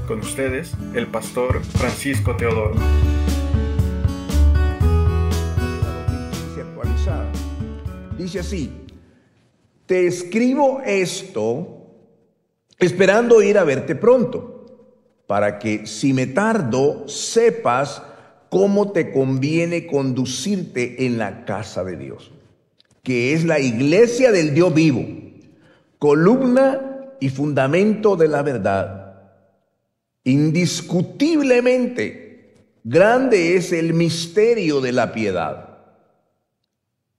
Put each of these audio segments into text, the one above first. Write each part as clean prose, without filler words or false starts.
Con ustedes, el pastor Francisco Teodoro. Actualizada. Dice así: te escribo esto esperando ir a verte pronto, para que si me tardo sepas cómo te conviene conducirte en la casa de Dios, que es la iglesia del Dios vivo, columna y fundamento de la verdad. Indiscutiblemente grande es el misterio de la piedad.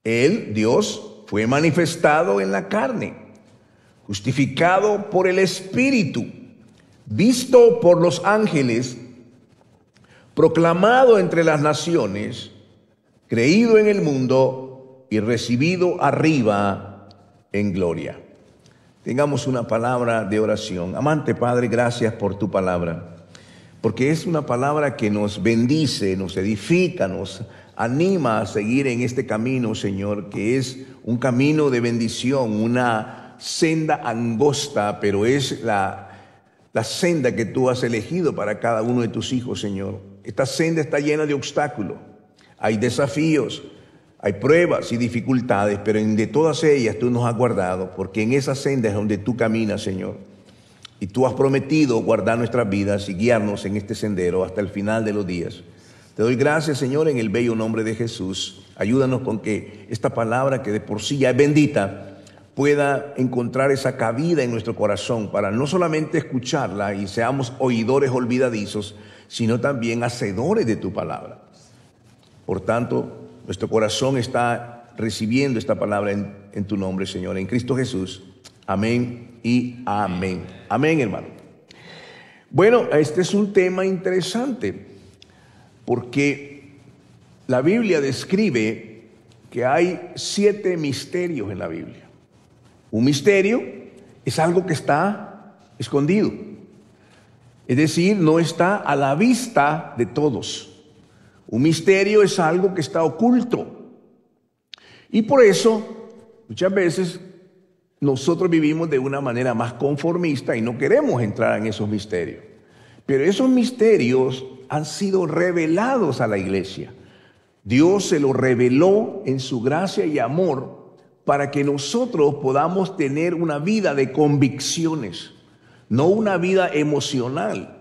Él, Dios, fue manifestado en la carne, justificado por el Espíritu, visto por los ángeles, proclamado entre las naciones, creído en el mundo y recibido arriba en gloria. Tengamos una palabra de oración. Amante Padre, gracias por tu palabra, porque es una palabra que nos bendice, nos edifica, nos anima a seguir en este camino, Señor, que es un camino de bendición, una senda angosta, pero es la senda que tú has elegido para cada uno de tus hijos, Señor. Esta senda está llena de obstáculos, hay desafíos, hay pruebas y dificultades, pero de todas ellas tú nos has guardado, porque en esa senda es donde tú caminas, Señor. Y tú has prometido guardar nuestras vidas y guiarnos en este sendero hasta el final de los días. Te doy gracias, Señor, en el bello nombre de Jesús. Ayúdanos con que esta palabra, que de por sí ya es bendita, pueda encontrar esa cabida en nuestro corazón para no solamente escucharla y seamos oidores olvidadizos, sino también hacedores de tu palabra. Por tanto, nuestro corazón está recibiendo esta palabra en tu nombre, Señor, en Cristo Jesús. Amén y amén. Amén, hermano. Bueno, este es un tema interesante, porque la Biblia describe que hay 7 misterios en la Biblia. Un misterio es algo que está escondido, es decir, no está a la vista de todos. Un misterio es algo que está oculto. Y por eso, muchas veces, nosotros vivimos de una manera más conformista y no queremos entrar en esos misterios. Pero esos misterios han sido revelados a la iglesia. Dios se los reveló en su gracia y amor para que nosotros podamos tener una vida de convicciones, no una vida emocional.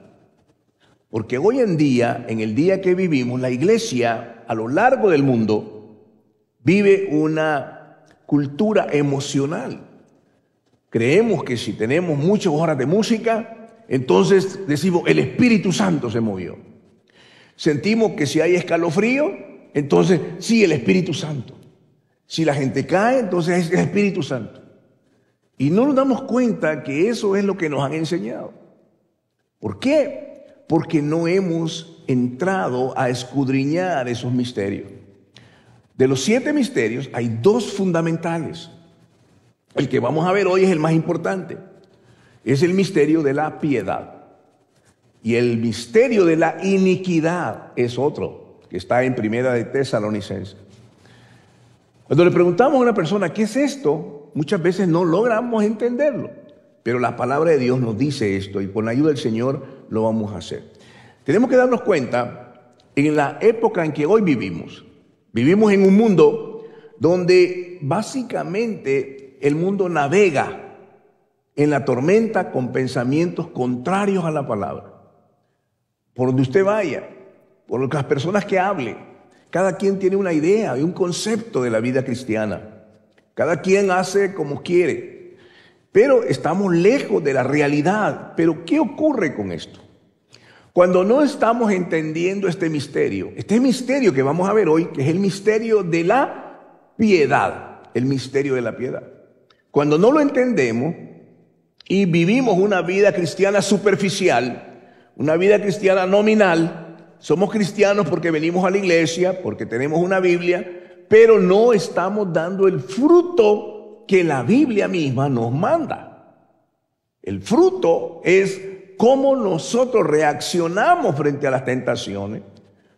Porque hoy en día, en el día que vivimos, la iglesia a lo largo del mundo vive una cultura emocional. Creemos que si tenemos muchas horas de música, entonces decimos, el Espíritu Santo se movió. Sentimos que si hay escalofrío, entonces sí, el Espíritu Santo. Si la gente cae, entonces es el Espíritu Santo. Y no nos damos cuenta que eso es lo que nos han enseñado. ¿Por qué? Porque no hemos entrado a escudriñar esos misterios. De los 7 misterios hay 2 fundamentales. El que vamos a ver hoy es el más importante. Es el misterio de la piedad. Y el misterio de la iniquidad es otro, que está en Primera de Tesalonicenses. Cuando le preguntamos a una persona, ¿qué es esto?, muchas veces no logramos entenderlo. Pero la palabra de Dios nos dice esto y con la ayuda del Señor lo vamos a hacer. Tenemos que darnos cuenta en la época en que hoy vivimos. Vivimos en un mundo donde básicamente el mundo navega en la tormenta con pensamientos contrarios a la palabra. Por donde usted vaya, por las personas que hable, cada quien tiene una idea y un concepto de la vida cristiana. Cada quien hace como quiere. Pero estamos lejos de la realidad. ¿Pero qué ocurre con esto? Cuando no estamos entendiendo este misterio que vamos a ver hoy, que es el misterio de la piedad, el misterio de la piedad. Cuando no lo entendemos y vivimos una vida cristiana superficial, una vida cristiana nominal, somos cristianos porque venimos a la iglesia, porque tenemos una Biblia, pero no estamos dando el fruto que la Biblia misma nos manda. El fruto es cómo nosotros reaccionamos frente a las tentaciones,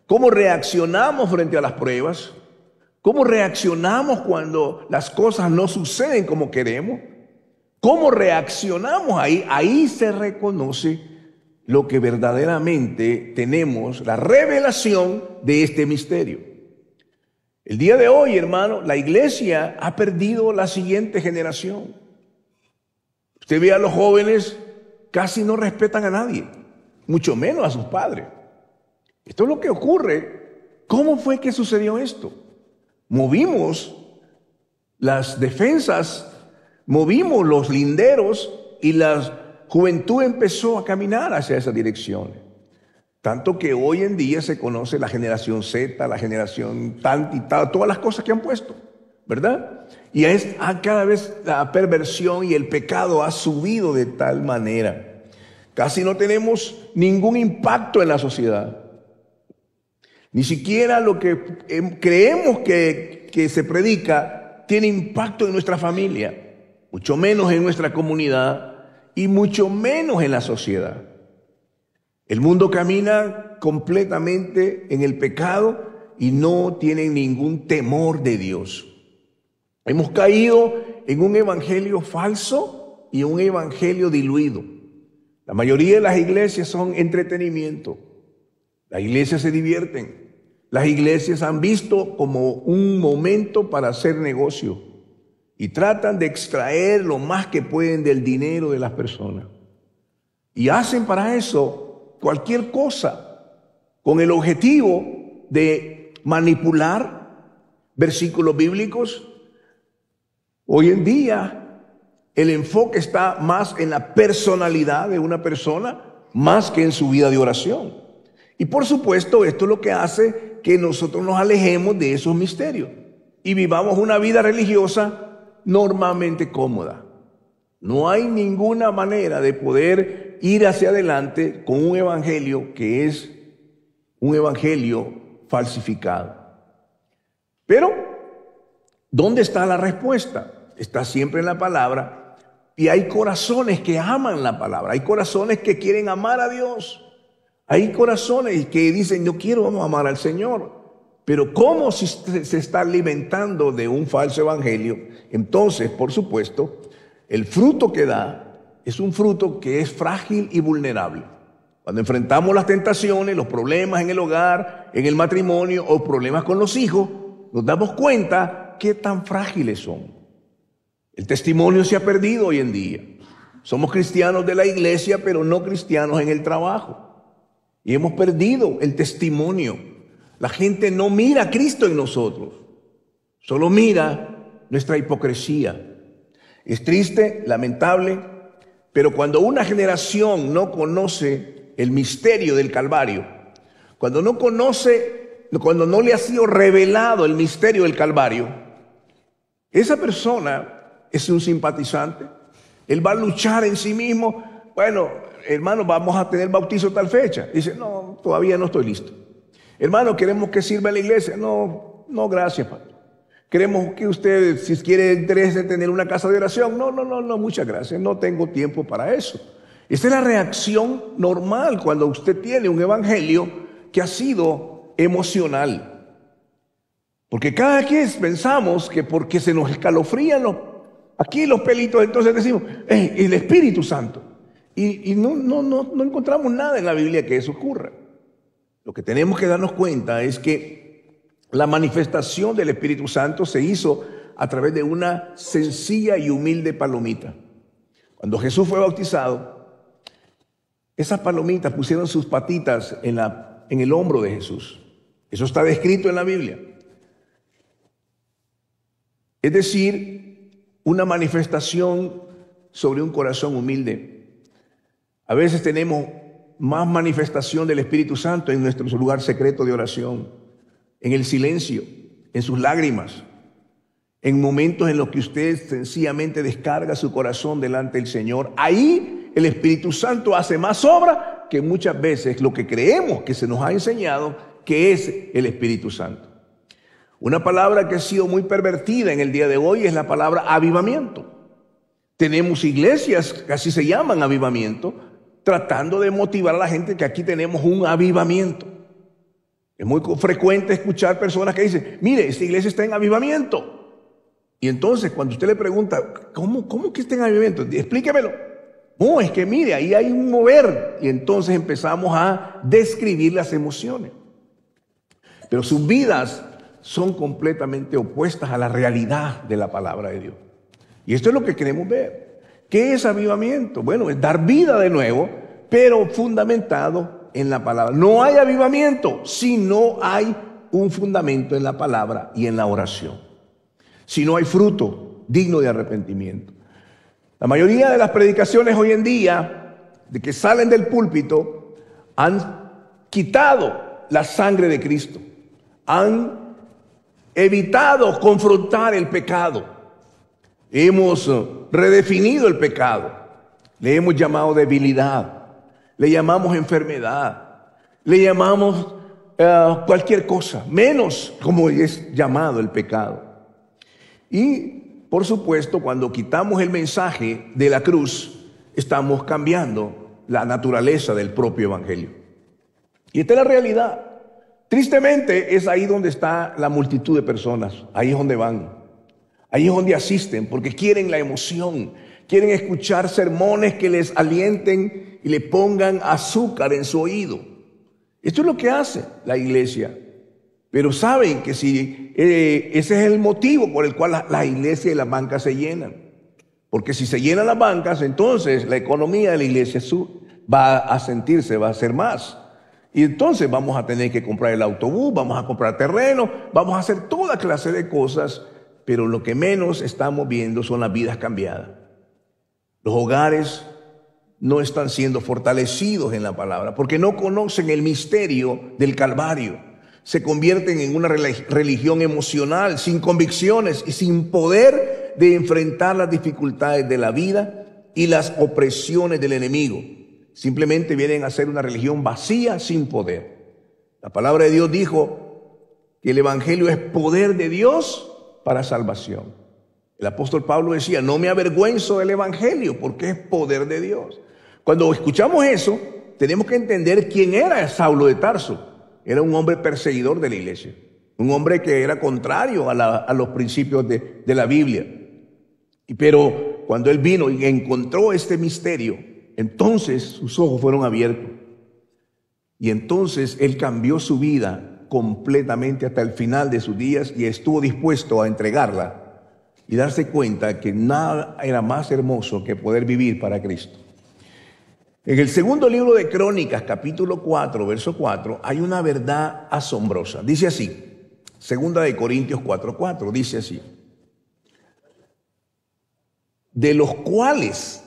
cómo reaccionamos frente a las pruebas, cómo reaccionamos cuando las cosas no suceden como queremos, cómo reaccionamos ahí se reconoce lo que verdaderamente tenemos, la revelación de este misterio. El día de hoy, hermano, la iglesia ha perdido la siguiente generación. Usted ve a los jóvenes, casi no respetan a nadie, mucho menos a sus padres. Esto es lo que ocurre. ¿Cómo fue que sucedió esto? Movimos las defensas, movimos los linderos y la juventud empezó a caminar hacia esas direcciones. Tanto que hoy en día se conoce la generación Z, la generación tal y tal, todas las cosas que han puesto, ¿verdad? Y cada vez la perversión y el pecado ha subido de tal manera. Casi no tenemos ningún impacto en la sociedad. Ni siquiera lo que creemos que se predica tiene impacto en nuestra familia, mucho menos en nuestra comunidad y mucho menos en la sociedad. El mundo camina completamente en el pecado y no tienen ningún temor de Dios. Hemos caído en un evangelio falso y un evangelio diluido. La mayoría de las iglesias son entretenimiento. Las iglesias se divierten. Las iglesias han visto como un momento para hacer negocio y tratan de extraer lo más que pueden del dinero de las personas. Y hacen para eso cualquier cosa con el objetivo de manipular versículos bíblicos. Hoy en día el enfoque está más en la personalidad de una persona más que en su vida de oración. Y por supuesto esto es lo que hace que nosotros nos alejemos de esos misterios y vivamos una vida religiosa normalmente cómoda. No hay ninguna manera de poder ir hacia adelante con un evangelio que es un evangelio falsificado. Pero, ¿dónde está la respuesta? Está siempre en la palabra, y hay corazones que aman la palabra, hay corazones que quieren amar a Dios, hay corazones que dicen, yo quiero amar al Señor, pero ¿cómo si se está alimentando de un falso evangelio? Entonces, por supuesto, el fruto que da es un fruto que es frágil y vulnerable. Cuando enfrentamos las tentaciones, los problemas en el hogar, en el matrimonio o problemas con los hijos, nos damos cuenta qué tan frágiles son. El testimonio se ha perdido hoy en día. Somos cristianos de la iglesia, pero no cristianos en el trabajo. Y hemos perdido el testimonio. La gente no mira a Cristo en nosotros, solo mira nuestra hipocresía. Es triste, lamentable, pero cuando una generación no conoce el misterio del Calvario, cuando no le ha sido revelado el misterio del Calvario, esa persona es un simpatizante. Él va a luchar en sí mismo. Bueno, hermano, vamos a tener bautizo tal fecha. Dice, no, todavía no estoy listo. Hermano, queremos que sirva en la iglesia. No, gracias, padre. Queremos que usted, si quiere interés en tener una casa de oración. No, muchas gracias. No tengo tiempo para eso. Esa es la reacción normal cuando usted tiene un evangelio que ha sido emocional. Porque cada quien pensamos que porque se nos escalofrían aquí los pelitos, entonces decimos, el Espíritu Santo. Y no encontramos nada en la Biblia que eso ocurra. Lo que tenemos que darnos cuenta es que la manifestación del Espíritu Santo se hizo a través de una sencilla y humilde palomita. Cuando Jesús fue bautizado, esas palomitas pusieron sus patitas en el hombro de Jesús. Eso está descrito en la Biblia. Es decir, una manifestación sobre un corazón humilde. A veces tenemos más manifestación del Espíritu Santo en nuestro lugar secreto de oración, en el silencio, en sus lágrimas, en momentos en los que usted sencillamente descarga su corazón delante del Señor. Ahí el Espíritu Santo hace más obra que muchas veces lo que creemos que se nos ha enseñado que es el Espíritu Santo. Una palabra que ha sido muy pervertida en el día de hoy es la palabra avivamiento. Tenemos iglesias que así se llaman avivamiento, tratando de motivar a la gente que aquí tenemos un avivamiento. Es muy frecuente escuchar personas que dicen, mire, esta iglesia está en avivamiento. Y entonces cuando usted le pregunta, ¿cómo que está en avivamiento? Explíquemelo. No, es que mire, ahí hay un mover. Y entonces empezamos a describir las emociones. Pero sus vidas son completamente opuestas a la realidad de la palabra de Dios. Y esto es lo que queremos ver. ¿Qué es avivamiento? Bueno, es dar vida de nuevo, pero fundamentado en la palabra. No hay avivamiento si no hay un fundamento en la palabra y en la oración. Si no hay fruto digno de arrepentimiento. La mayoría de las predicaciones hoy en día, de que salen del púlpito, han quitado la sangre de Cristo. Han evitado confrontar el pecado. Hemos redefinido el pecado. Le hemos llamado debilidad. Le llamamos enfermedad. Le llamamos cualquier cosa, menos como es llamado el pecado. Y por supuesto, cuando quitamos el mensaje de la cruz, estamos cambiando la naturaleza del propio evangelio. Y esta es la realidad. Tristemente, es ahí donde está la multitud de personas. Ahí es donde van. Ahí es donde asisten, porque quieren la emoción. Quieren escuchar sermones que les alienten y le pongan azúcar en su oído. Esto es lo que hace la iglesia. Pero saben que si ese es el motivo por el cual la iglesia y las bancas se llenan. Porque si se llenan las bancas, entonces la economía de la iglesia va a sentirse, va a ser más. Y entonces vamos a tener que comprar el autobús, vamos a comprar terreno, vamos a hacer toda clase de cosas. Pero lo que menos estamos viendo son las vidas cambiadas. Los hogares no están siendo fortalecidos en la palabra porque no conocen el misterio del Calvario. Se convierten en una religión emocional, sin convicciones y sin poder de enfrentar las dificultades de la vida y las opresiones del enemigo. Simplemente vienen a ser una religión vacía, sin poder. La palabra de Dios dijo que el evangelio es poder de Dios para salvación. El apóstol Pablo decía, no me avergüenzo del evangelio porque es poder de Dios. Cuando escuchamos eso, tenemos que entender quién era Saulo de Tarso. Era un hombre perseguidor de la iglesia, un hombre que era contrario a los principios de la Biblia. Pero cuando él vino y encontró este misterio, entonces sus ojos fueron abiertos. Y entonces él cambió su vida completamente hasta el final de sus días y estuvo dispuesto a entregarla y darse cuenta que nada era más hermoso que poder vivir para Cristo. En el segundo libro de Crónicas, capítulo 4, verso 4, hay una verdad asombrosa. Dice así, segunda de Corintios 4:4, dice así. De los cuales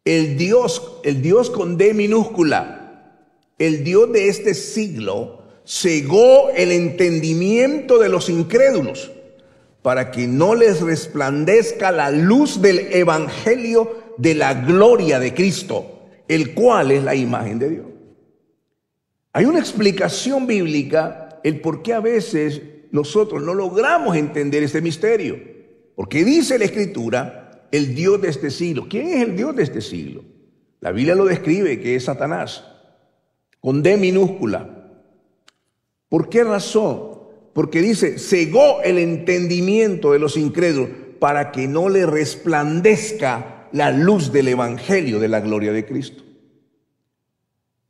el Dios con D minúscula, el Dios de este siglo, cegó el entendimiento de los incrédulos para que no les resplandezca la luz del evangelio de la gloria de Cristo, el cual es la imagen de Dios. Hay una explicación bíblica el por qué a veces nosotros no logramos entender ese misterio. Porque dice la Escritura, el Dios de este siglo. ¿Quién es el Dios de este siglo? La Biblia lo describe que es Satanás, con D minúscula. ¿Por qué razón? Porque dice, cegó el entendimiento de los incrédulos para que no le resplandezca la luz del evangelio de la gloria de Cristo.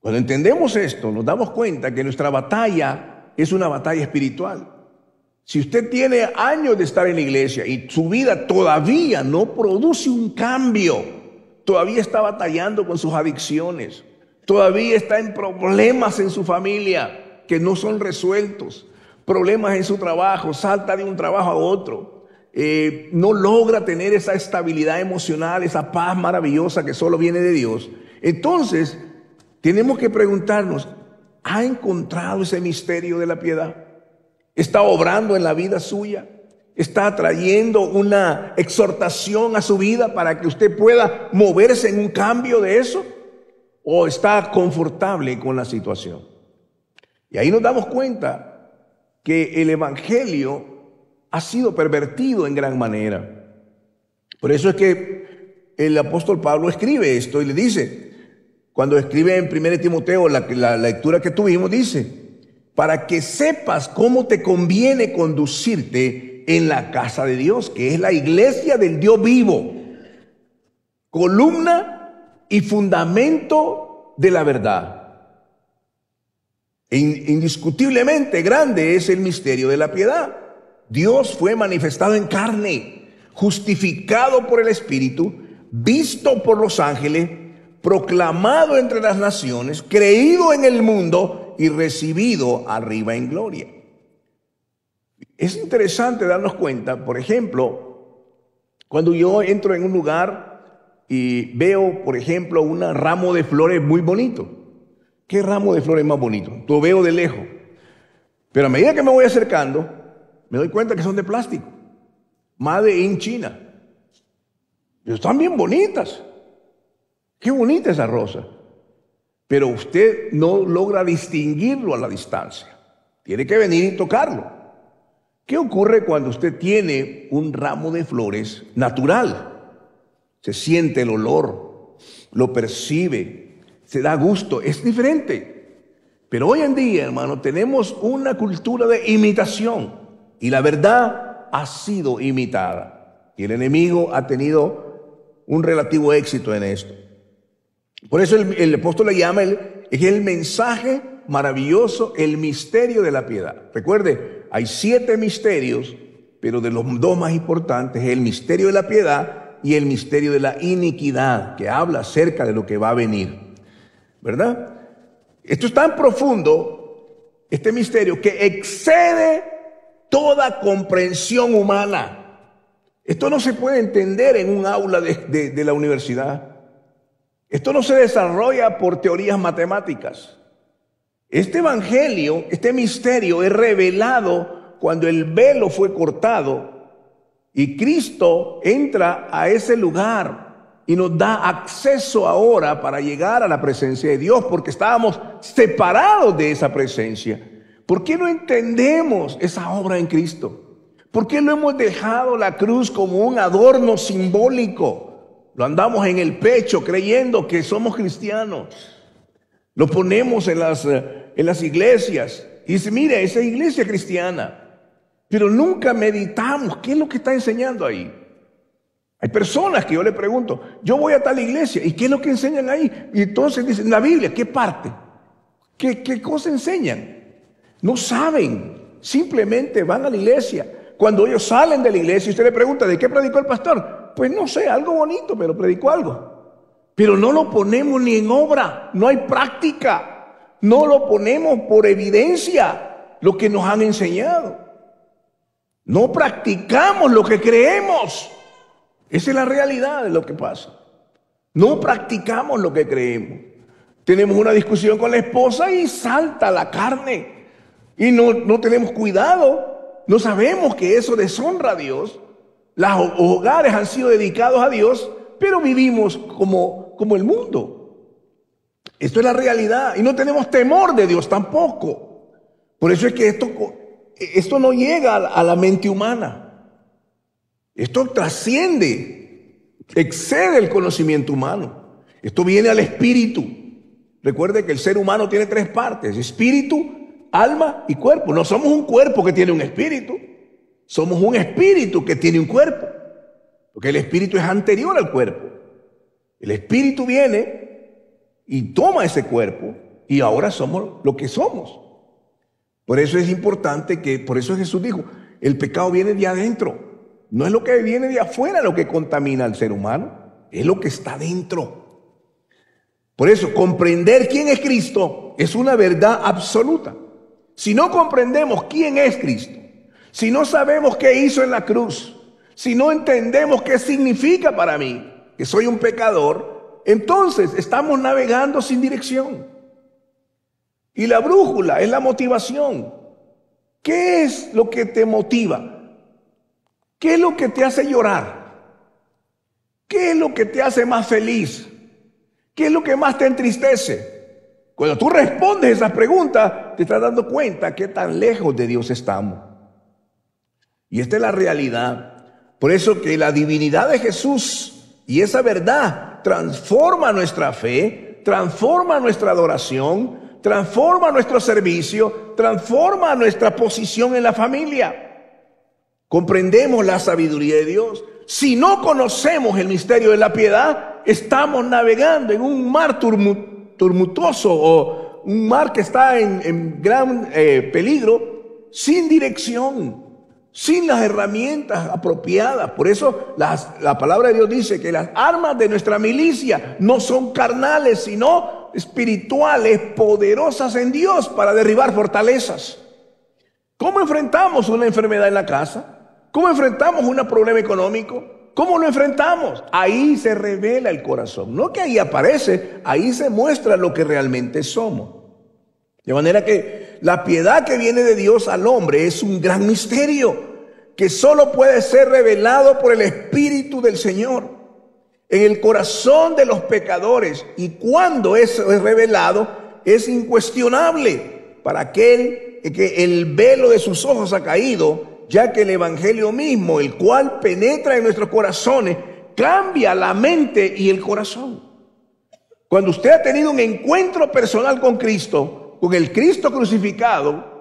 Cuando entendemos esto, nos damos cuenta que nuestra batalla es una batalla espiritual. Si usted tiene años de estar en la iglesia y su vida todavía no produce un cambio, todavía está batallando con sus adicciones, todavía está en problemas en su familia que no son resueltos, problemas en su trabajo, salta de un trabajo a otro, no logra tener esa estabilidad emocional, esa paz maravillosa que solo viene de Dios, entonces tenemos que preguntarnos, ¿ha encontrado ese misterio de la piedad? ¿Está obrando en la vida suya? ¿Está trayendo una exhortación a su vida para que usted pueda moverse en un cambio de eso? ¿O está confortable con la situación? Y ahí nos damos cuenta que el evangelio ha sido pervertido en gran manera. Por eso es que el apóstol Pablo escribe esto y le dice, cuando escribe en 1 Timoteo, la lectura que tuvimos, dice, para que sepas cómo te conviene conducirte en la casa de Dios, que es la iglesia del Dios vivo, columna y fundamento de la verdad. Indiscutiblemente grande es el misterio de la piedad. Dios fue manifestado en carne, justificado por el Espíritu, visto por los ángeles, proclamado entre las naciones, creído en el mundo y recibido arriba en gloria. Es interesante darnos cuenta, por ejemplo, cuando yo entro en un lugar y veo, por ejemplo, un ramo de flores muy bonito. ¿Qué ramo de flores más bonito? Lo veo de lejos. Pero a medida que me voy acercando, me doy cuenta que son de plástico. Made in China. Pero están bien bonitas. Qué bonita esa rosa. Pero usted no logra distinguirlo a la distancia. Tiene que venir y tocarlo. ¿Qué ocurre cuando usted tiene un ramo de flores natural? Se siente el olor, lo percibe, se da gusto, es diferente. Pero hoy en día, hermano, tenemos una cultura de imitación y la verdad ha sido imitada. Y el enemigo ha tenido un relativo éxito en esto. Por eso el apóstol le llama el mensaje maravilloso, el misterio de la piedad. Recuerde, hay 7 misterios, pero de los 2 más importantes es el misterio de la piedad y el misterio de la iniquidad, que habla acerca de lo que va a venir, ¿verdad? Esto es tan profundo, este misterio, que excede toda comprensión humana. Esto no se puede entender en un aula de la universidad. Esto no se desarrolla por teorías matemáticas. Este evangelio, este misterio es revelado cuando el velo fue cortado y Cristo entra a ese lugar y nos da acceso ahora para llegar a la presencia de Dios, porque estábamos separados de esa presencia. ¿Por qué no entendemos esa obra en Cristo? ¿Por qué no hemos dejado la cruz como un adorno simbólico? Lo andamos en el pecho creyendo que somos cristianos. Lo ponemos en las iglesias y dice, mire, esa iglesia cristiana. Pero nunca meditamos qué es lo que está enseñando ahí. Hay personas que yo le pregunto, yo voy a tal iglesia, ¿y qué es lo que enseñan ahí? Y entonces dicen, la Biblia, ¿qué parte? ¿Qué cosa enseñan? No saben, simplemente van a la iglesia. Cuando ellos salen de la iglesia, usted le pregunta, ¿de qué predicó el pastor? Pues no sé, algo bonito, pero predicó algo. Pero no lo ponemos ni en obra, no hay práctica, no lo ponemos por evidencia, lo que nos han enseñado. No practicamos lo que creemos. Esa es la realidad de lo que pasa. No practicamos lo que creemos. Tenemos una discusión con la esposa y salta la carne. Y no tenemos cuidado, no sabemos que eso deshonra a Dios. Los hogares han sido dedicados a Dios, pero vivimos como el mundo. Esto es la realidad y no tenemos temor de Dios tampoco. Por eso es que esto no llega a la mente humana. Esto trasciende, excede el conocimiento humano. Esto viene al espíritu. Recuerde que el ser humano tiene 3 partes: espíritu, alma y cuerpo. No somos un cuerpo que tiene un espíritu, somos un espíritu que tiene un cuerpo, porque el espíritu es anterior al cuerpo. El espíritu viene y toma ese cuerpo y ahora somos lo que somos. Por eso es importante por eso Jesús dijo, el pecado viene de adentro. No es lo que viene de afuera lo que contamina al ser humano, es lo que está dentro. Por eso comprender quién es Cristo es una verdad absoluta. Si no comprendemos quién es Cristo, si no sabemos qué hizo en la cruz, si no entendemos qué significa para mí, que soy un pecador, entonces estamos navegando sin dirección. Y la brújula es la motivación. ¿Qué es lo que te motiva? ¿Qué es lo que te hace llorar? ¿Qué es lo que te hace más feliz? ¿Qué es lo que más te entristece? Cuando tú respondes esas preguntas, te estás dando cuenta qué tan lejos de Dios estamos. Y esta es la realidad. Por eso que la divinidad de Jesús y esa verdad transforma nuestra fe, transforma nuestra adoración, transforma nuestro servicio, transforma nuestra posición en la familia. Comprendemos la sabiduría de Dios. Si no conocemos el misterio de la piedad, estamos navegando en un mar tumultuoso o un mar que está en gran peligro, sin dirección, sin las herramientas apropiadas. Por eso la palabra de Dios dice que las armas de nuestra milicia no son carnales, sino espirituales, poderosas en Dios para derribar fortalezas. ¿Cómo enfrentamos una enfermedad en la casa? ¿Cómo enfrentamos un problema económico? ¿Cómo lo enfrentamos? Ahí se revela el corazón. No que ahí aparece, ahí se muestra lo que realmente somos. De manera que la piedad que viene de Dios al hombre es un gran misterio que solo puede ser revelado por el Espíritu del Señor en el corazón de los pecadores. Y cuando eso es revelado, es incuestionable para aquel que el velo de sus ojos ha caído, ya que el Evangelio mismo, el cual penetra en nuestros corazones, cambia la mente y el corazón. Cuando usted ha tenido un encuentro personal con Cristo, con el Cristo crucificado,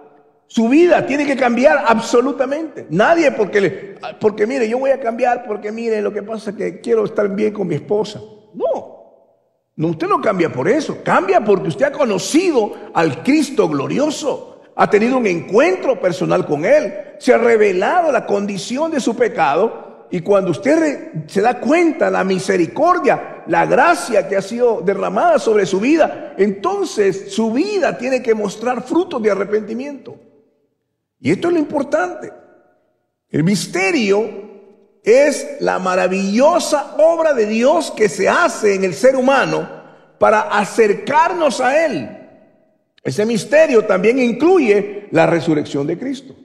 su vida tiene que cambiar absolutamente. Nadie porque mire, yo voy a cambiar porque mire, lo que pasa es que quiero estar bien con mi esposa. No, usted no cambia por eso. Cambia porque usted ha conocido al Cristo glorioso. Ha tenido un encuentro personal con Él. Se ha revelado la condición de su pecado. Y cuando usted se da cuenta la misericordia, la gracia que ha sido derramada sobre su vida, entonces su vida tiene que mostrar frutos de arrepentimiento. Y esto es lo importante. El misterio es la maravillosa obra de Dios que se hace en el ser humano para acercarnos a Él. Ese misterio también incluye la resurrección de Cristo.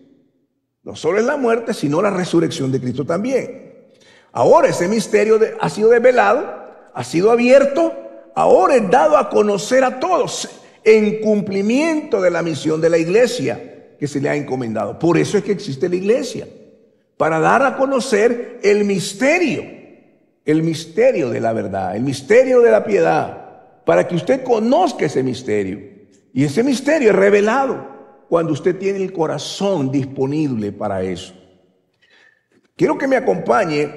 No solo es la muerte, sino la resurrección de Cristo también. Ahora ese misterio ha sido desvelado, ha sido abierto, ahora es dado a conocer a todos en cumplimiento de la misión de la iglesia que se le ha encomendado. Por eso es que existe la iglesia, para dar a conocer el misterio de la verdad, el misterio de la piedad, para que usted conozca ese misterio. Y ese misterio es revelado cuando usted tiene el corazón disponible para eso. Quiero que me acompañe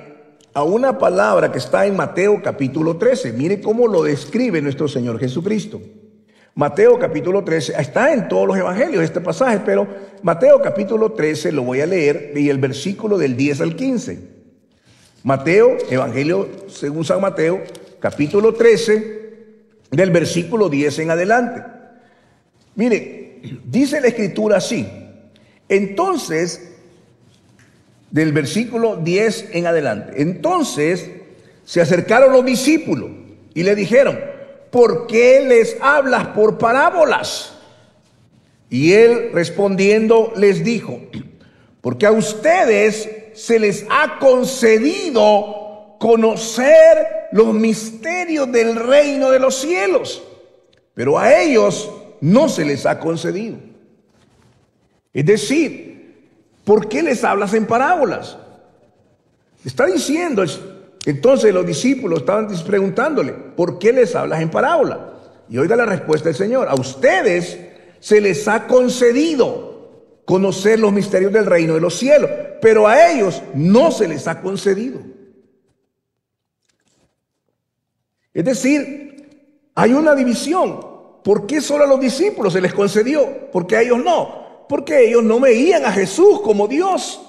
a una palabra que está en Mateo capítulo 13. Mire cómo lo describe nuestro Señor Jesucristo. Mateo capítulo 13, está en todos los evangelios este pasaje, pero Mateo capítulo 13 lo voy a leer y el versículo del 10 al 15. Mateo, evangelio según San Mateo, capítulo 13, del versículo 10 en adelante. Mire, dice la escritura así. Entonces, del versículo 10 en adelante. Entonces se acercaron los discípulos y le dijeron: ¿por qué les hablas por parábolas? Y él respondiendo les dijo: porque a ustedes se les ha concedido conocer los misterios del reino de los cielos, pero a ellos no se les ha concedido. Es decir, ¿por qué les hablas en parábolas? Está diciendo, entonces los discípulos estaban preguntándole: ¿por qué les hablas en parábola? Y oiga la respuesta del Señor: a ustedes se les ha concedido conocer los misterios del reino de los cielos, pero a ellos no se les ha concedido. Es decir, hay una división. ¿Por qué solo a los discípulos se les concedió? ¿Por qué a ellos no? Porque ellos no veían a Jesús como Dios.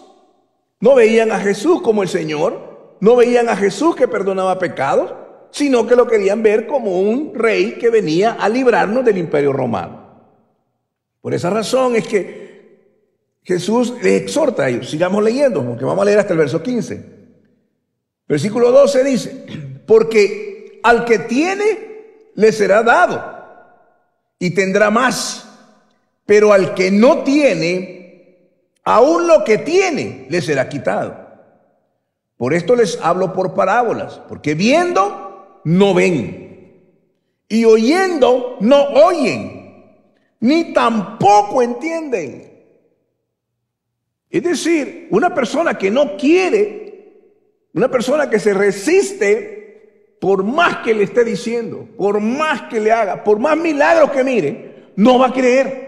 No veían a Jesús como el Señor. No veían a Jesús que perdonaba pecados, sino que lo querían ver como un rey que venía a librarnos del imperio romano. Por esa razón es que Jesús les exhorta a ellos. Sigamos leyendo, porque vamos a leer hasta el verso 15. Versículo 12 dice: porque al que tiene le será dado y tendrá más, pero al que no tiene, aún lo que tiene le será quitado. Por esto les hablo por parábolas, porque viendo no ven, y oyendo no oyen, ni tampoco entienden. Es decir, una persona que no quiere, una persona que se resiste, por más que le esté diciendo, por más que le haga, por más milagros que mire, no va a creer.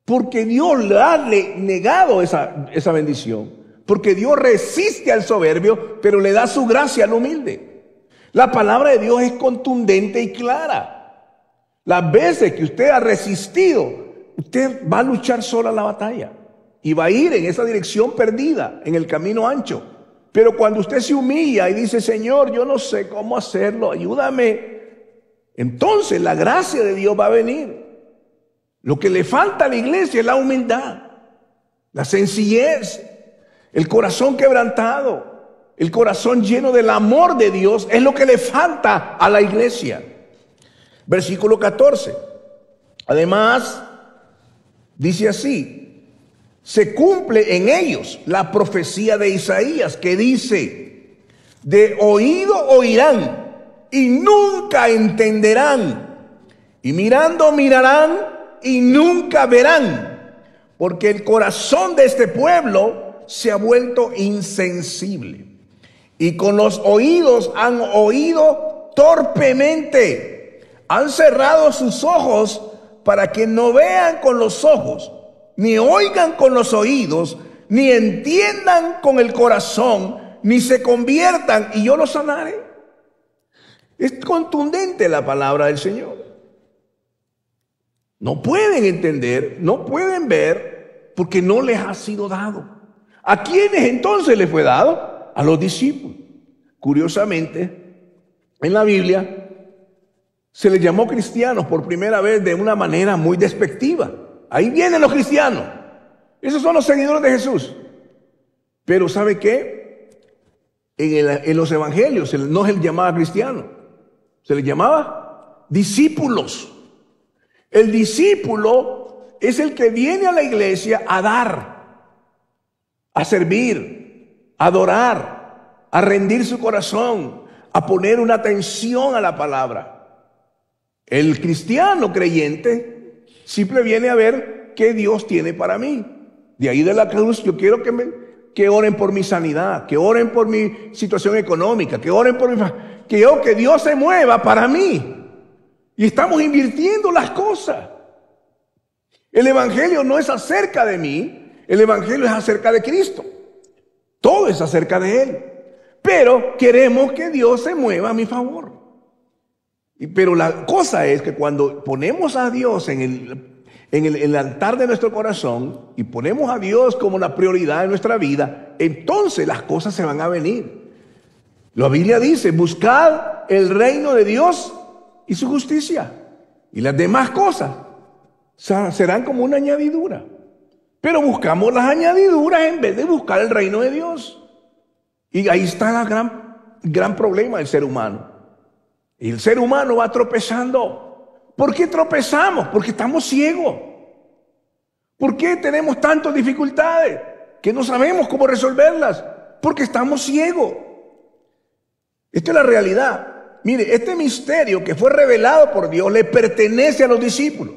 Porque Dios le ha negado esa bendición. Porque Dios resiste al soberbio, pero le da su gracia al humilde. La palabra de Dios es contundente y clara. Las veces que usted ha resistido, usted va a luchar sola la batalla y va a ir en esa dirección perdida, en el camino ancho. Pero cuando usted se humilla y dice, Señor, yo no sé cómo hacerlo, ayúdame, entonces la gracia de Dios va a venir. Lo que le falta a la iglesia es la humildad, la sencillez, el corazón quebrantado, el corazón lleno del amor de Dios es lo que le falta a la iglesia. Versículo 14. Además, dice así, se cumple en ellos la profecía de Isaías que dice, de oído oirán y nunca entenderán, y mirando mirarán y nunca verán, porque el corazón de este pueblo se ha vuelto insensible, y con los oídos han oído torpemente, han cerrado sus ojos para que no vean con los ojos, ni oigan con los oídos, ni entiendan con el corazón, ni se conviertan y yo los sanaré. Es contundente la palabra del Señor. No pueden entender, no pueden ver, porque no les ha sido dado. ¿A quiénes entonces les fue dado? A los discípulos. Curiosamente, en la Biblia se les llamó cristianos por primera vez de una manera muy despectiva. Ahí vienen los cristianos. Esos son los seguidores de Jesús. Pero ¿sabe qué? En los evangelios no se les llamaba cristianos. Se les llamaba discípulos. El discípulo es el que viene a la iglesia a dar, a servir, a adorar, a rendir su corazón, a poner una atención a la palabra. El cristiano creyente siempre viene a ver qué Dios tiene para mí. De ahí de la cruz yo quiero que oren por mi sanidad, que oren por mi situación económica, que oren por que Dios se mueva para mí. Y estamos invirtiendo las cosas. El evangelio no es acerca de mí, el evangelio es acerca de Cristo. Todo es acerca de Él. Pero queremos que Dios se mueva a mi favor. Pero la cosa es que cuando ponemos a Dios en el altar de nuestro corazón y ponemos a Dios como la prioridad de nuestra vida, entonces las cosas se van a venir. La Biblia dice, buscad el reino de Dios y su justicia, y las demás cosas serán como una añadidura. Pero buscamos las añadiduras en vez de buscar el reino de Dios. Y ahí está el gran problema del ser humano. Y el ser humano va tropezando. ¿Por qué tropezamos? Porque estamos ciegos. ¿Por qué tenemos tantas dificultades que no sabemos cómo resolverlas? Porque estamos ciegos. Esta es la realidad. Mire, este misterio que fue revelado por Dios le pertenece a los discípulos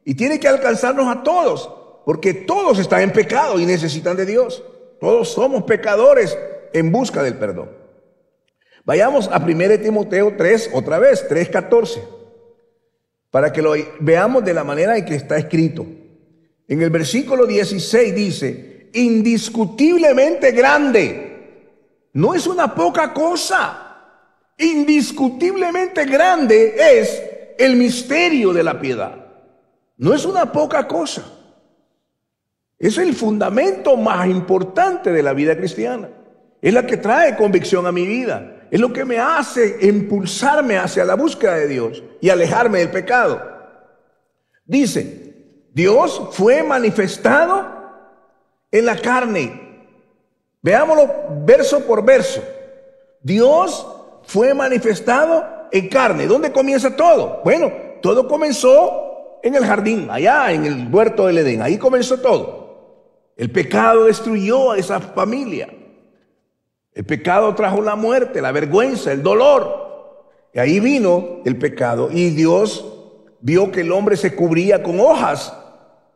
y tiene que alcanzarnos a todos, porque todos están en pecado y necesitan de Dios. Todos somos pecadores en busca del perdón. Vayamos a 1 Timoteo 3, otra vez, 3:14, para que lo veamos de la manera en que está escrito. En el versículo 16 dice, indiscutiblemente grande, no es una poca cosa. Indiscutiblemente grande es el misterio de la piedad. No es una poca cosa. Es el fundamento más importante de la vida cristiana. Es la que trae convicción a mi vida. Es lo que me hace impulsarme hacia la búsqueda de Dios y alejarme del pecado. Dice, Dios fue manifestado en la carne. Veámoslo verso por verso. Dios fue manifestado en carne. ¿Dónde comienza todo? Bueno, todo comenzó en el jardín, allá en el huerto del Edén. Ahí comenzó todo. El pecado destruyó a esa familia. El pecado trajo la muerte, la vergüenza, el dolor. Y ahí vino el pecado. Y Dios vio que el hombre se cubría con hojas,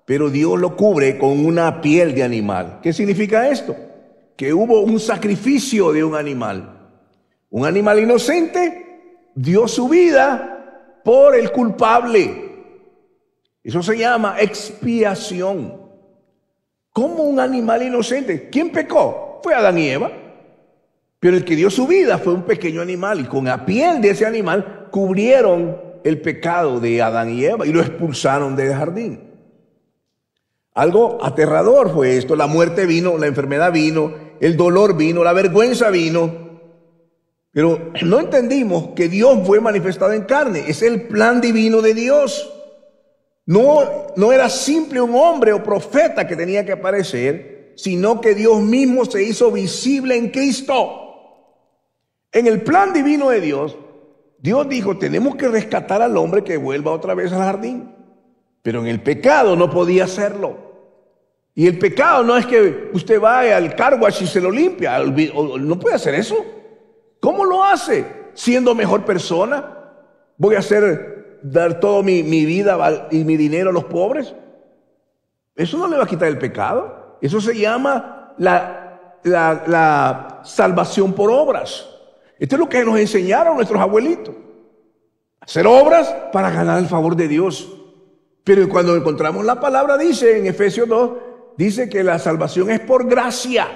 pero Dios lo cubre con una piel de animal. ¿Qué significa esto? Que hubo un sacrificio de un animal. Un animal inocente dio su vida por el culpable. Eso se llama expiación. ¿Cómo un animal inocente? ¿Quién pecó? Fue Adán y Eva. Pero el que dio su vida fue un pequeño animal y con la piel de ese animal cubrieron el pecado de Adán y Eva y lo expulsaron del jardín. Algo aterrador fue esto. La muerte vino, la enfermedad vino, el dolor vino, la vergüenza vino. Pero no entendimos que Dios fue manifestado en carne. Es el plan divino de Dios. No era simple un hombre o profeta que tenía que aparecer, sino que Dios mismo se hizo visible en Cristo. En el plan divino de Dios, Dios dijo, tenemos que rescatar al hombre que vuelva otra vez al jardín. Pero en el pecado no podía hacerlo. Y el pecado no es que usted vaya al car wash y se lo limpia. No puede hacer eso. ¿Cómo lo hace? Siendo mejor persona. ¿Voy a dar toda mi vida y mi dinero a los pobres? Eso no le va a quitar el pecado. Eso se llama la salvación por obras. Esto es lo que nos enseñaron nuestros abuelitos. Hacer obras para ganar el favor de Dios. Pero cuando encontramos la palabra, dice en Efesios 2, dice que la salvación es por gracia,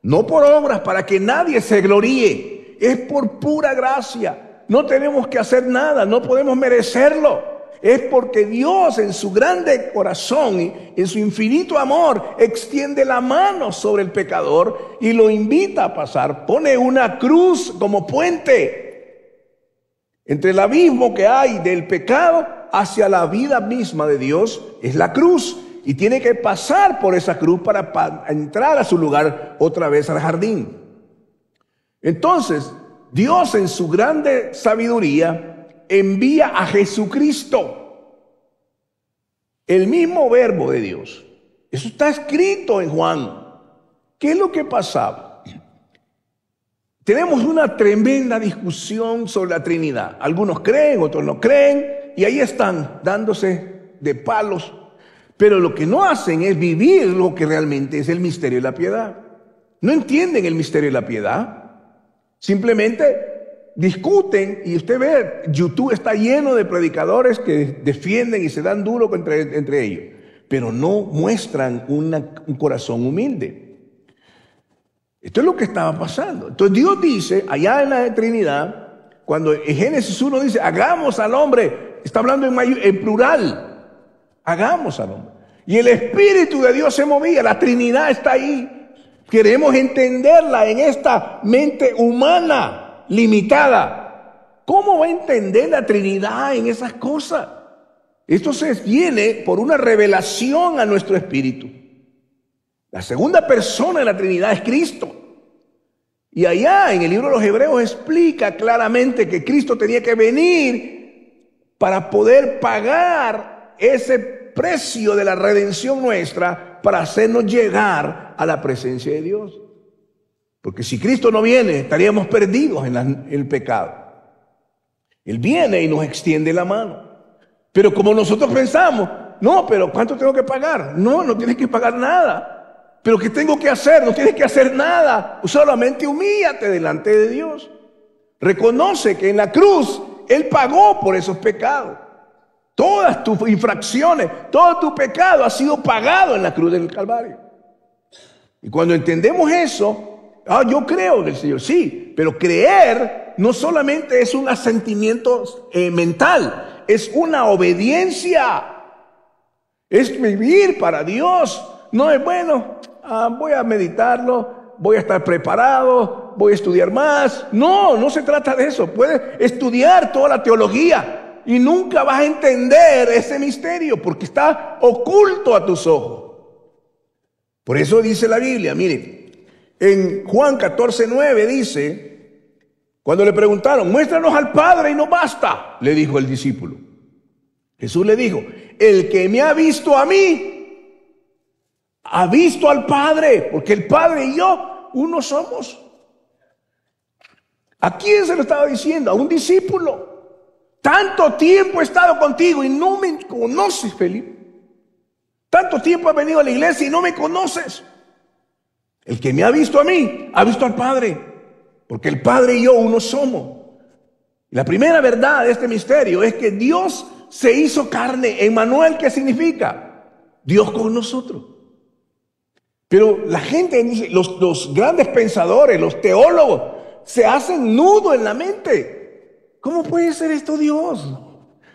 no por obras, para que nadie se gloríe. Es por pura gracia. No tenemos que hacer nada, no podemos merecerlo. Es porque Dios en su grande corazón y en su infinito amor extiende la mano sobre el pecador y lo invita a pasar. Pone una cruz como puente entre el abismo que hay del pecado hacia la vida misma de Dios. Es la cruz y tiene que pasar por esa cruz para entrar a su lugar otra vez al jardín. Entonces, Dios en su grande sabiduría envía a Jesucristo, el mismo verbo de Dios. Eso está escrito en Juan. ¿Qué es lo que pasaba? Tenemos una tremenda discusión sobre la Trinidad. Algunos creen, otros no creen, y ahí están dándose de palos. Pero lo que no hacen es vivir lo que realmente es el misterio de la piedad. No entienden el misterio de la piedad. Simplemente discuten, y usted ve, YouTube está lleno de predicadores que defienden y se dan duro entre ellos, pero no muestran un corazón humilde. Esto es lo que estaba pasando. Entonces Dios dice, allá en la Trinidad, cuando en Génesis 1 dice, hagamos al hombre, está hablando en plural, hagamos al hombre. Y el Espíritu de Dios se movía, la Trinidad está ahí. Queremos entenderla en esta mente humana limitada. ¿Cómo va a entender la Trinidad en esas cosas? Esto se viene por una revelación a nuestro espíritu. La segunda persona de la Trinidad es Cristo. Y allá en el libro de los Hebreos explica claramente que Cristo tenía que venir para poder pagar ese precio de la redención nuestra, para hacernos llegar a la presencia de Dios. Porque si Cristo no viene, estaríamos perdidos en el pecado. Él viene y nos extiende la mano. Pero como nosotros pensamos, no, pero ¿cuánto tengo que pagar? No, no tienes que pagar nada. ¿Pero qué tengo que hacer? No tienes que hacer nada. Solamente humíllate delante de Dios. Reconoce que en la cruz Él pagó por esos pecados. Todas tus infracciones, todo tu pecado ha sido pagado en la cruz del Calvario. Y cuando entendemos eso, yo creo en el Señor, sí, pero creer no solamente es un asentimiento mental, es una obediencia, es vivir para Dios. No es bueno, voy a meditarlo, voy a estar preparado, voy a estudiar más. No, no se trata de eso. Puedes estudiar toda la teología y nunca vas a entender ese misterio porque está oculto a tus ojos. Por eso dice la Biblia, mire, en Juan 14:9 dice, cuando le preguntaron, muéstranos al Padre y no basta, le dijo el discípulo. Jesús le dijo, el que me ha visto a mí, ha visto al Padre, porque el Padre y yo, uno somos. ¿A quién se lo estaba diciendo? A un discípulo. Tanto tiempo he estado contigo y no me conoces, Felipe. Tanto tiempo has venido a la iglesia y no me conoces. El que me ha visto a mí, ha visto al Padre. Porque el Padre y yo uno somos. La primera verdad de este misterio es que Dios se hizo carne. Emmanuel, ¿qué significa? Dios con nosotros. Pero la gente, los grandes pensadores, los teólogos, se hacen nudo en la mente. ¿Cómo puede ser esto Dios?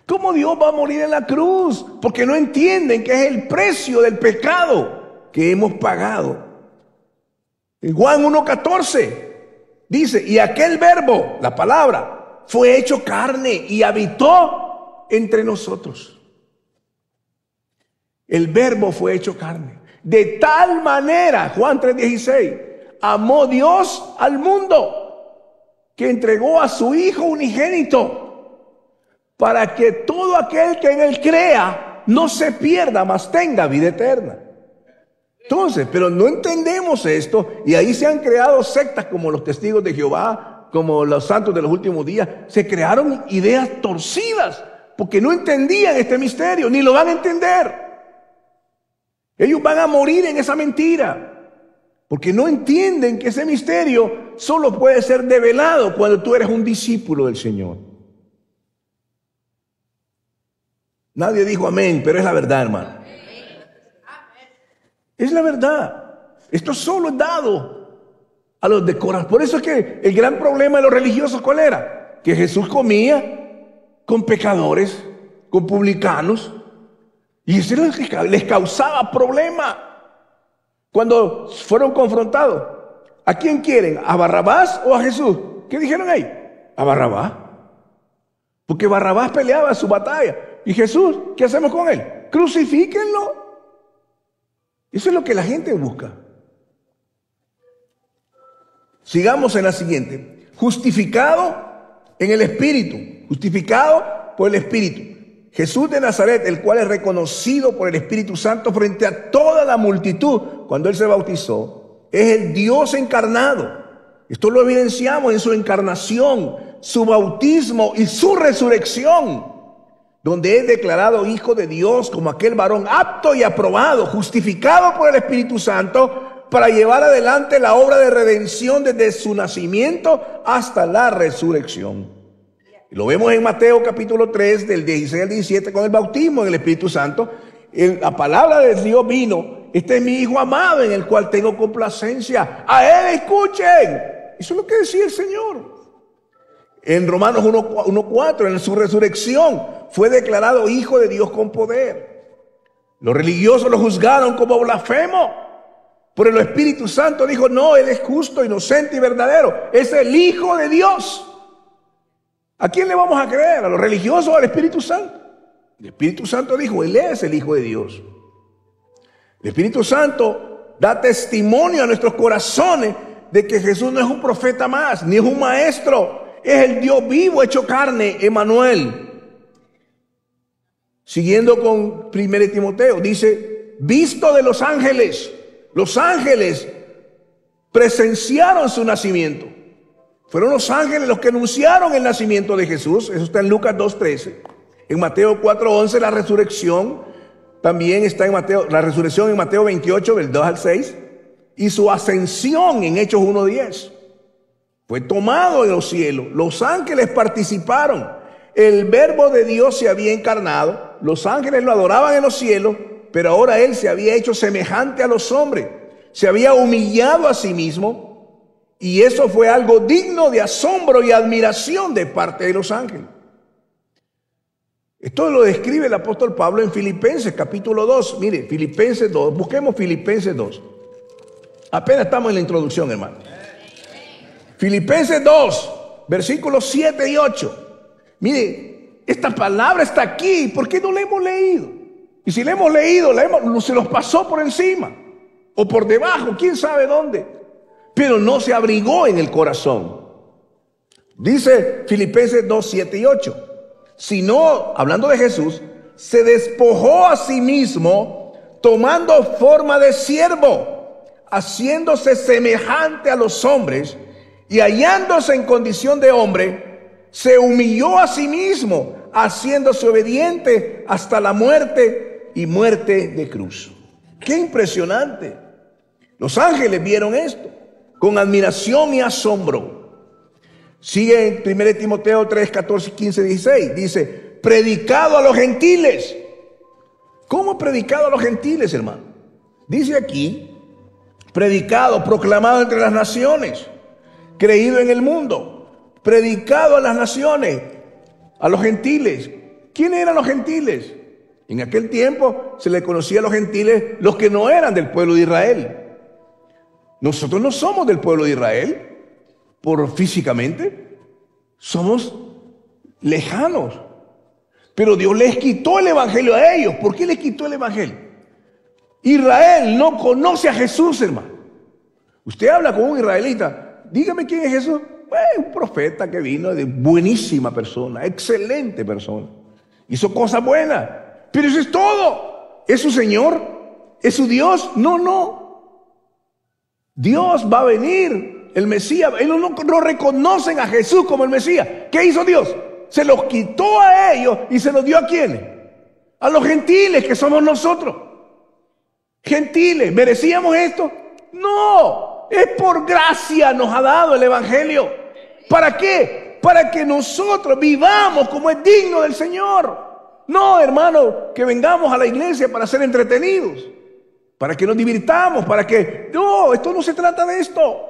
¿Cómo Dios va a morir en la cruz? Porque no entienden que es el precio del pecado que hemos pagado. En Juan 1:14 dice, y aquel verbo, la palabra, fue hecho carne y habitó entre nosotros. El verbo fue hecho carne. De tal manera, Juan 3:16, amó Dios al mundo que entregó a su Hijo unigénito para que todo aquel que en él crea no se pierda, mas tenga vida eterna. Entonces, pero no entendemos esto y ahí se han creado sectas como los testigos de Jehová, como los santos de los últimos días. Se crearon ideas torcidas porque no entendían este misterio, ni lo van a entender. Ellos van a morir en esa mentira, porque no entienden que ese misterio solo puede ser develado cuando tú eres un discípulo del Señor. Nadie dijo amén, pero es la verdad, hermano. Es la verdad. Esto solo es dado a los de corazón. Por eso es que el gran problema de los religiosos, ¿cuál era? Que Jesús comía con pecadores, con publicanos. Y eso les causaba problema. Cuando fueron confrontados, ¿a quién quieren? ¿A Barrabás o a Jesús? ¿Qué dijeron ahí? A Barrabás. Porque Barrabás peleaba su batalla. ¿Y Jesús? ¿Qué hacemos con él? Crucifíquenlo. Eso es lo que la gente busca. Sigamos en la siguiente. Justificado en el Espíritu. Justificado por el Espíritu. Jesús de Nazaret, el cual es reconocido por el Espíritu Santo frente a toda la multitud cuando Él se bautizó, es el Dios encarnado. Esto lo evidenciamos en su encarnación, su bautismo y su resurrección, donde es declarado Hijo de Dios como aquel varón apto y aprobado, justificado por el Espíritu Santo para llevar adelante la obra de redención desde su nacimiento hasta la resurrección. Y lo vemos en Mateo capítulo 3, del 16 al 17, con el bautismo en el Espíritu Santo. La palabra de Dios vino, este es mi Hijo amado en el cual tengo complacencia. A Él escuchen. Eso es lo que decía el Señor. En Romanos 1:4, en su resurrección, fue declarado Hijo de Dios con poder. Los religiosos lo juzgaron como blasfemo. Pero el Espíritu Santo dijo, no, Él es justo, inocente y verdadero. Es el Hijo de Dios. ¿A quién le vamos a creer? ¿A los religiosos o al Espíritu Santo? El Espíritu Santo dijo, Él es el Hijo de Dios. El Espíritu Santo da testimonio a nuestros corazones de que Jesús no es un profeta más, ni es un maestro. Es el Dios vivo hecho carne, Emmanuel. Siguiendo con 1 Timoteo, dice, visto de los ángeles presenciaron su nacimiento. Fueron los ángeles los que anunciaron el nacimiento de Jesús. Eso está en Lucas 2:13. En Mateo 4:11 la resurrección. También está en Mateo, la resurrección en Mateo 28, del 2 al 6. Y su ascensión en Hechos 1:10. Fue tomado en los cielos. Los ángeles participaron. El verbo de Dios se había encarnado. Los ángeles lo adoraban en los cielos. Pero ahora Él se había hecho semejante a los hombres. Se había humillado a sí mismo. Y eso fue algo digno de asombro y admiración de parte de los ángeles. Esto lo describe el apóstol Pablo en Filipenses capítulo 2. Mire, Filipenses 2. Busquemos Filipenses 2. Apenas estamos en la introducción, hermano. Filipenses 2, versículos 7 y 8. Mire, esta palabra está aquí. ¿Por qué no la hemos leído? Y si la hemos leído, se nos pasó por encima. O por debajo, quién sabe dónde. Pero no se abrigó en el corazón. Dice Filipenses 2, 7 y 8. Sino, hablando de Jesús, se despojó a sí mismo, tomando forma de siervo, haciéndose semejante a los hombres, y hallándose en condición de hombre, se humilló a sí mismo, haciéndose obediente hasta la muerte y muerte de cruz. ¡Qué impresionante! Los ángeles vieron esto con admiración y asombro. Sigue en 1 Timoteo 3, 14, 15, 16. Dice, predicado a los gentiles. ¿Cómo predicado a los gentiles, hermano? Dice aquí predicado, proclamado entre las naciones, creído en el mundo, predicado a las naciones, a los gentiles. ¿Quiénes eran los gentiles? En aquel tiempo se le conocía a los gentiles los que no eran del pueblo de Israel. Nosotros no somos del pueblo de Israel físicamente, somos lejanos. Pero Dios les quitó el evangelio a ellos. ¿Por qué les quitó el evangelio? Israel no conoce a Jesús, hermano. Usted habla con un israelita, dígame quién es Jesús. Un profeta que vino de buenísima persona, excelente persona. Hizo cosas buenas, pero eso es todo. ¿Es su Señor? ¿Es su Dios? No. Dios va a venir, el Mesías. Ellos no reconocen a Jesús como el Mesías. ¿Qué hizo Dios? Se los quitó a ellos y se los dio ¿a quiénes? A los gentiles, que somos nosotros. Gentiles, ¿merecíamos esto? No, es por gracia nos ha dado el evangelio. ¿Para qué? Para que nosotros vivamos como es digno del Señor. No, hermano, que vengamos a la iglesia para ser entretenidos, para que nos divirtamos, No, esto no se trata de esto.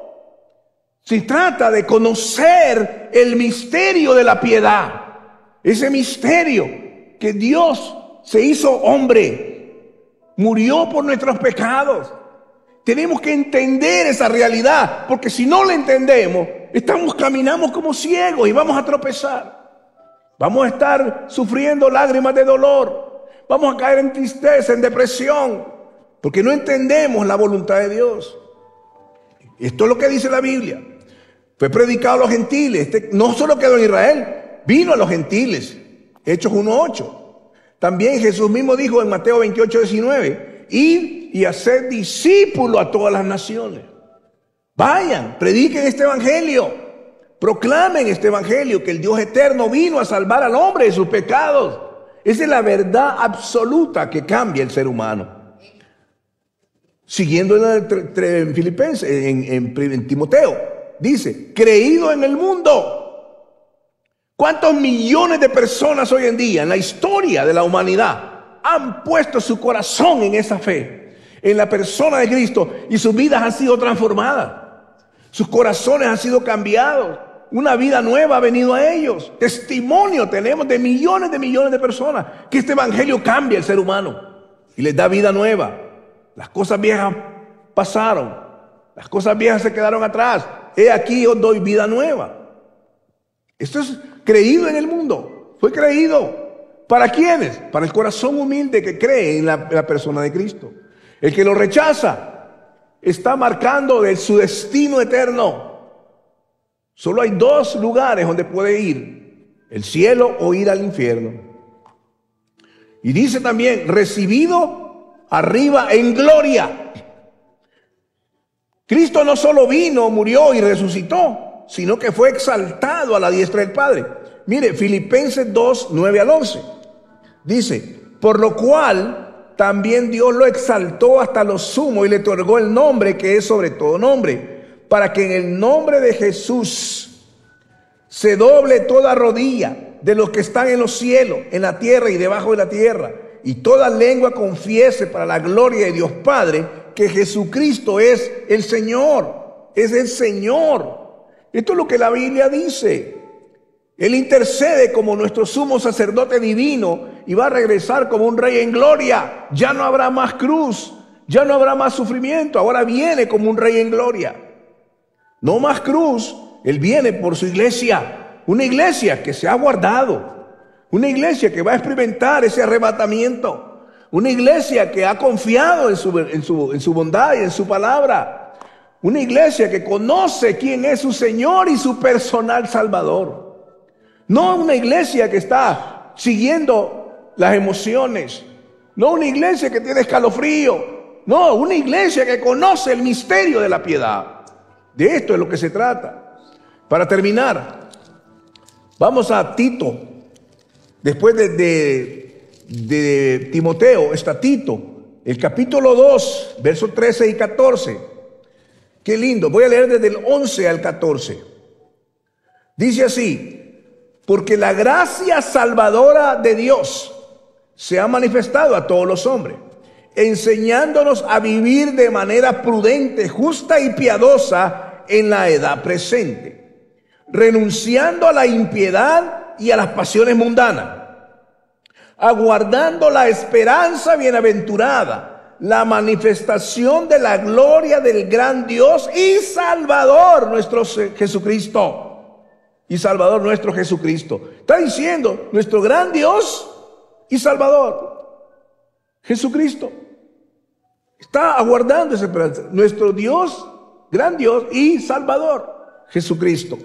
Se trata de conocer el misterio de la piedad. Ese misterio que Dios se hizo hombre, murió por nuestros pecados. Tenemos que entender esa realidad, porque si no la entendemos, caminamos como ciegos y vamos a tropezar. Vamos a estar sufriendo lágrimas de dolor. Vamos a caer en tristeza, en depresión, porque no entendemos la voluntad de Dios. Esto es lo que dice la Biblia. Fue predicado a los gentiles. No solo quedó en Israel, vino a los gentiles. Hechos 1:8. También Jesús mismo dijo en Mateo 28:19, id y haced discípulos a todas las naciones. Vayan, prediquen este evangelio, proclamen este evangelio, que el Dios eterno vino a salvar al hombre de sus pecados. Esa es la verdad absoluta que cambia el ser humano. Siguiendo en Filipenses, en Timoteo. Dice, creído en el mundo. ¿Cuántos millones de personas hoy en día en la historia de la humanidad han puesto su corazón en esa fe, en la persona de Cristo, y sus vidas han sido transformadas? Sus corazones han sido cambiados. Una vida nueva ha venido a ellos. Testimonio tenemos de millones de personas que este evangelio cambia al ser humano y les da vida nueva. Las cosas viejas pasaron. Las cosas viejas se quedaron atrás. He aquí os doy vida nueva. Esto es creído en el mundo. Fue creído. ¿Para quiénes? Para el corazón humilde que cree en la persona de Cristo. El que lo rechaza está marcando de su destino eterno. Solo hay dos lugares donde puede ir: el cielo o ir al infierno. Y dice también, recibido arriba en gloria. Cristo no solo vino, murió y resucitó, sino que fue exaltado a la diestra del Padre. Mire, Filipenses 2:9-11. Dice, por lo cual también Dios lo exaltó hasta lo sumo y le otorgó el nombre que es sobre todo nombre, para que en el nombre de Jesús se doble toda rodilla de los que están en los cielos, en la tierra y debajo de la tierra, y toda lengua confiese para la gloria de Dios Padre que Jesucristo es el Señor. Es el Señor. Esto es lo que la Biblia dice. Él intercede como nuestro sumo sacerdote divino y va a regresar como un rey en gloria. Ya no habrá más cruz, ya no habrá más sufrimiento. Ahora viene como un rey en gloria. No más cruz. Él viene por su iglesia, una iglesia que se ha guardado, una iglesia que va a experimentar ese arrebatamiento. Una iglesia que ha confiado en su bondad y en su palabra. Una iglesia que conoce quién es su Señor y su personal Salvador. No una iglesia que está siguiendo las emociones. No una iglesia que tiene escalofrío. No, una iglesia que conoce el misterio de la piedad. De esto es lo que se trata. Para terminar, vamos a Tito. Después de Timoteo está Tito, el capítulo 2, versos 13 y 14. Qué lindo, voy a leer desde el 11 al 14. Dice así: porque la gracia salvadora de Dios se ha manifestado a todos los hombres, enseñándonos a vivir de manera prudente, justa y piadosa en la edad presente, renunciando a la impiedad y a las pasiones mundanas, aguardando la esperanza bienaventurada, la manifestación de la gloria del gran Dios y Salvador nuestro Jesucristo. Y Salvador nuestro Jesucristo. Está diciendo nuestro gran Dios y Salvador, Jesucristo. Está aguardando esa esperanza. Nuestro Dios, gran Dios y Salvador, Jesucristo.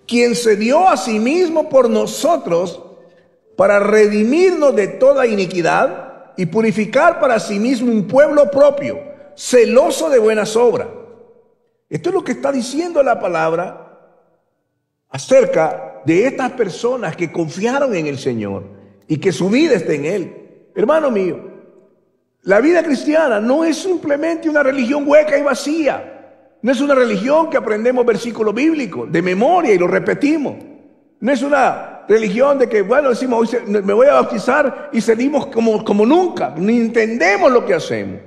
Quien se dio a sí mismo por nosotros para redimirnos de toda iniquidad y purificar para sí mismo un pueblo propio, celoso de buenas obras. Esto es lo que está diciendo la palabra acerca de estas personas que confiaron en el Señor y que su vida está en Él. Hermano mío, la vida cristiana no es simplemente una religión hueca y vacía. No es una religión que aprendemos versículos bíblicos de memoria y lo repetimos. No es una religión de que, bueno, decimos, hoy me voy a bautizar y salimos como nunca. Ni entendemos lo que hacemos,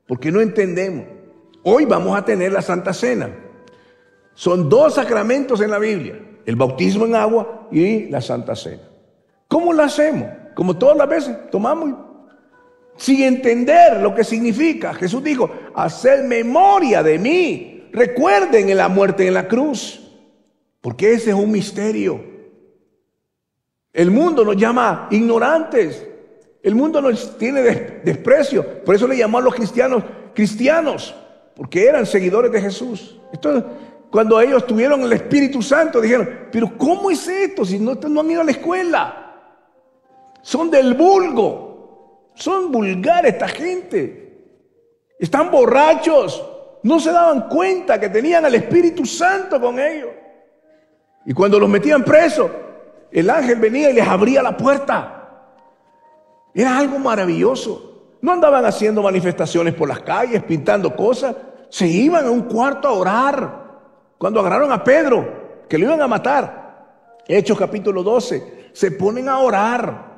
porque no entendemos. Hoy vamos a tener la Santa Cena. Son dos sacramentos en la Biblia, el bautismo en agua y la Santa Cena. ¿Cómo lo hacemos? Como todas las veces, tomamos sin entender lo que significa. Jesús dijo, haced memoria de mí, recuerden en la muerte en la cruz, porque ese es un misterio. El mundo nos llama ignorantes, el mundo nos tiene desprecio, por eso le llamó a los cristianos, porque eran seguidores de Jesús. Entonces, cuando ellos tuvieron el Espíritu Santo, dijeron, pero ¿cómo es esto si no han ido a la escuela? Son del vulgo, son vulgares esta gente, están borrachos, no se daban cuenta que tenían al Espíritu Santo con ellos. Y cuando los metían presos, el ángel venía y les abría la puerta. Era algo maravilloso. No andaban haciendo manifestaciones por las calles, pintando cosas, se iban a un cuarto a orar. Cuando agarraron a Pedro, que lo iban a matar, Hechos capítulo 12, se ponen a orar.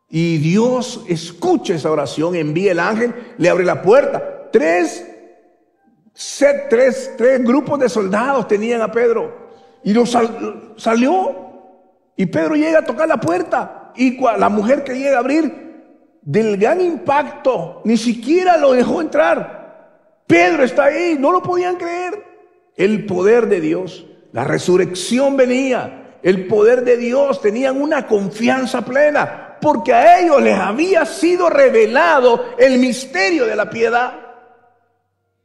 Y Dios escucha esa oración, envía el ángel, le abre la puerta. Tres grupos de soldados tenían a Pedro. Y salió. Y Pedro llega a tocar la puerta. Y la mujer que llega a abrir, del gran impacto, ni siquiera lo dejó entrar. Pedro está ahí, no lo podían creer. El poder de Dios, la resurrección venía, el poder de Dios, tenían una confianza plena, porque a ellos les había sido revelado el misterio de la piedad.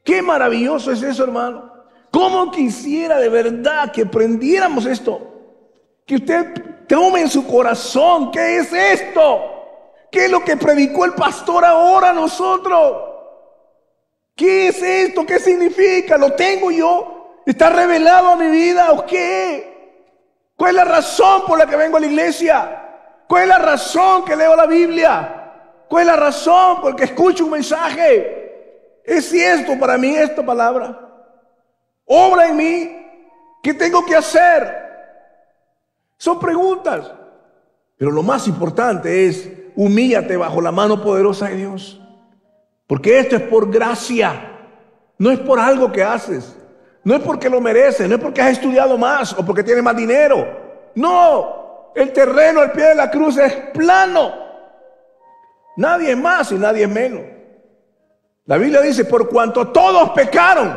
Qué maravilloso es eso, hermano. Cómo quisiera de verdad que aprendiéramos esto, que usted tome en su corazón, ¿qué es esto? ¿Qué es lo que predicó el pastor ahora a nosotros? ¿Qué es esto? ¿Qué significa? ¿Lo tengo yo? ¿Está revelado a mi vida o qué? ¿Cuál es la razón por la que vengo a la iglesia? ¿Cuál es la razón que leo la Biblia? ¿Cuál es la razón por la que escucho un mensaje? ¿Es cierto para mí esta palabra? ¿Obra en mí? ¿Qué tengo que hacer? Son preguntas. Pero lo más importante es, humíllate bajo la mano poderosa de Dios. Porque esto es por gracia. No es por algo que haces. No es porque lo mereces, no es porque has estudiado más o porque tienes más dinero. No, el terreno al pie de la cruz es plano. Nadie es más y nadie es menos. La Biblia dice, por cuanto todos pecaron,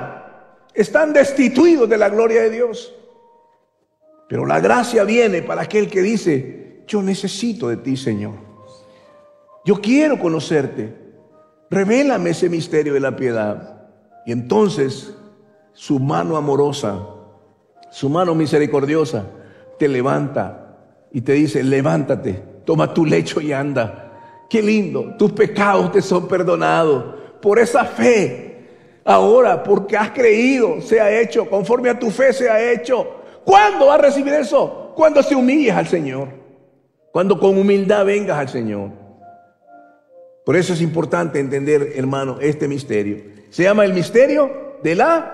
están destituidos de la gloria de Dios. Pero la gracia viene para aquel que dice, yo necesito de ti, Señor. Yo quiero conocerte. Revélame ese misterio de la piedad. Y entonces su mano amorosa, su mano misericordiosa, te levanta y te dice, levántate, toma tu lecho y anda. Qué lindo, tus pecados te son perdonados. Por esa fe, ahora, porque has creído, sea hecho, conforme a tu fe sea hecho. ¿Cuándo vas a recibir eso? Cuando te humilles al Señor, cuando con humildad vengas al Señor. Por eso es importante entender, hermano, este misterio. Se llama el misterio de la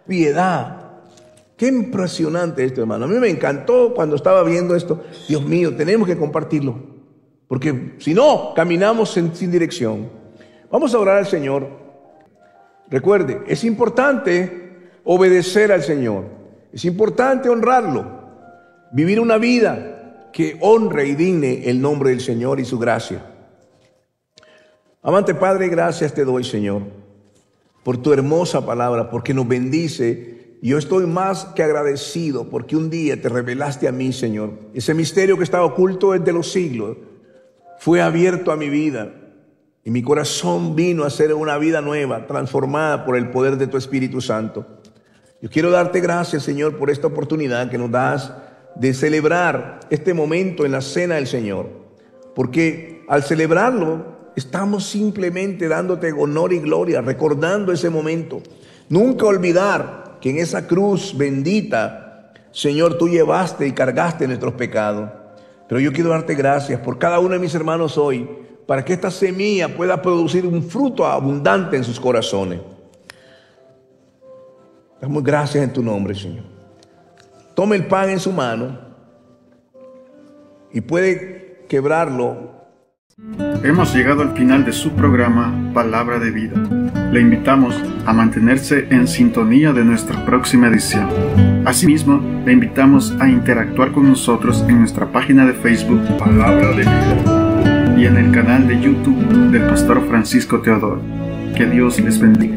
piedad. Qué impresionante esto, hermano. A mí me encantó cuando estaba viendo esto. Dios mío, tenemos que compartirlo. porque si no, caminamos sin dirección. Vamos a orar al Señor. Recuerde, es importante obedecer al Señor, es importante honrarlo, vivir una vida que honre y digne el nombre del Señor y su gracia. Amante Padre, gracias te doy, Señor, por tu hermosa palabra, porque nos bendice. Yo estoy más que agradecido porque un día te revelaste a mí, Señor. Ese misterio que estaba oculto desde los siglos fue abierto a mi vida y mi corazón vino a ser una vida nueva, transformada por el poder de tu Espíritu Santo. Yo quiero darte gracias, Señor, por esta oportunidad que nos das de celebrar este momento en la cena del Señor, porque al celebrarlo estamos simplemente dándote honor y gloria, recordando ese momento. Nunca olvidar que en esa cruz bendita, Señor, tú llevaste y cargaste nuestros pecados. Pero yo quiero darte gracias por cada uno de mis hermanos hoy, para que esta semilla pueda producir un fruto abundante en sus corazones. Damos gracias en tu nombre, Señor. Tome el pan en su mano y puede quebrarlo. Hemos llegado al final de su programa Palabra de Vida. Le invitamos a mantenerse en sintonía de nuestra próxima edición. Asimismo, le invitamos a interactuar con nosotros en nuestra página de Facebook Palabra de Vida y en el canal de YouTube del Pastor Francisco Teodoro. Que Dios les bendiga.